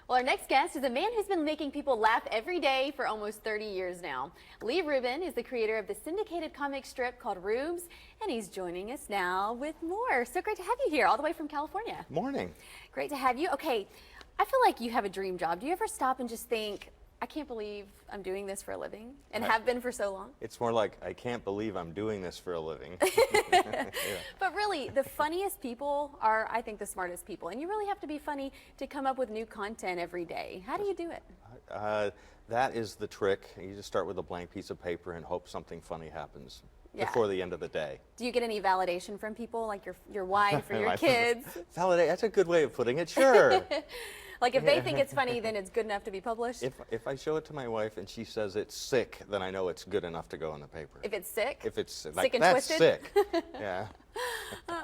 Well, our next guest is a man who's been making people laugh every day for almost 30 years now. Leigh Rubin is the creator of the syndicated comic strip called Rubes, and he's joining us now with more. So great to have you here, all the way from California. Morning. Great to have you. Okay, I feel like you have a dream job. Do you ever stop and just think, I can't believe I'm doing this for a living, and have been for so long? It's more like, I can't believe I'm doing this for a living. Yeah. But really, the funniest people are, I think, the smartest people. And you really have to be funny to come up with new content every day. How do you do it? That is the trick. You just start with a blank piece of paper and hope something funny happens before the end of the day. Do you get any validation from people, like your wife or your kids? Validate, that's a good way of putting it, sure. Like if they think it's funny, then it's good enough to be published? If I show it to my wife and she says it's sick, then I know it's good enough to go in the paper. If it's sick? If it's sick like, and that's twisted? sick. Yeah.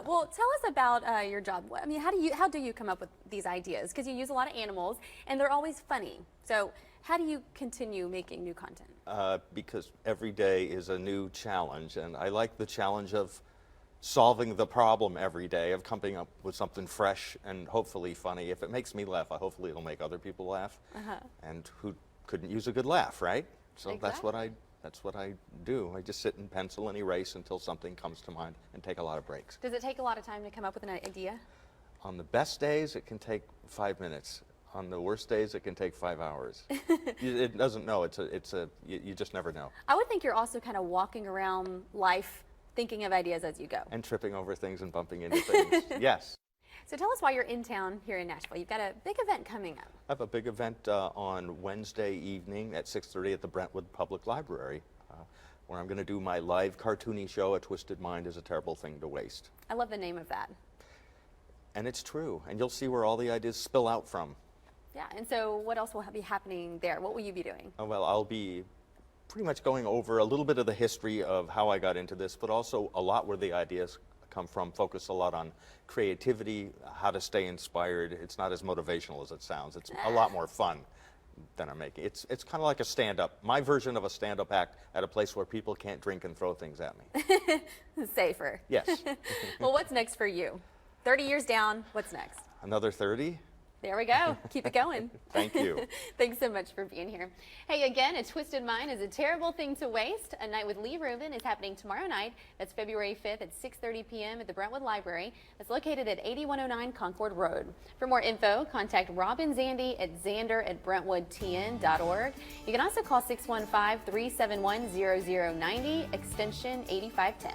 Well, tell us about your job. I mean, how do you come up with these ideas? Because you use a lot of animals, and they're always funny. So how do you continue making new content? Because every day is a new challenge, and I like the challenge of solving the problem every day, of coming up with something fresh and hopefully funny. If it makes me laugh, hopefully it'll make other people laugh. And who couldn't use a good laugh, right? So exactly. that's what I do. I just sit and pencil and erase until something comes to mind and take a lot of breaks. Does it take a lot of time to come up with an idea? On the best days, it can take 5 minutes. On the worst days, it can take 5 hours. It doesn't know. You just never know. I would think you're also kind of walking around life thinking of ideas as you go. And tripping over things and bumping into things. Yes. So tell us why you're in town here in Nashville. You've got a big event coming up. I have a big event on Wednesday evening at 6:30 at the Brentwood Public Library, where I'm going to do my live cartoony show, A Twisted Mind is a Terrible Thing to Waste. I love the name of that. And it's true. And you'll see where all the ideas spill out from. Yeah, and so what else will be happening there? What will you be doing? Oh, well, I'll be pretty much going over a little bit of the history of how I got into this, but also a lot where the ideas come from. Focus a lot on creativity, how to stay inspired. It's not as motivational as it sounds. It's a lot more fun than I'm making. It's kind of like a stand-up, my version of a stand-up act at a place where people can't drink and throw things at me. Safer. Yes. Well, what's next for you? 30 years down, what's next? Another 30? There we go. Keep it going. Thank you. Thanks so much for being here. Hey, again, A Twisted Mind is a Terrible Thing to Waste. A Night with Leigh Rubin is happening tomorrow night. That's February 5th at 6:30 p.m. at the Brentwood Library. That's located at 8109 Concord Road. For more info, contact Robin Zandy at zander@brentwoodtn.org. You can also call 615-371-0090, extension 8510.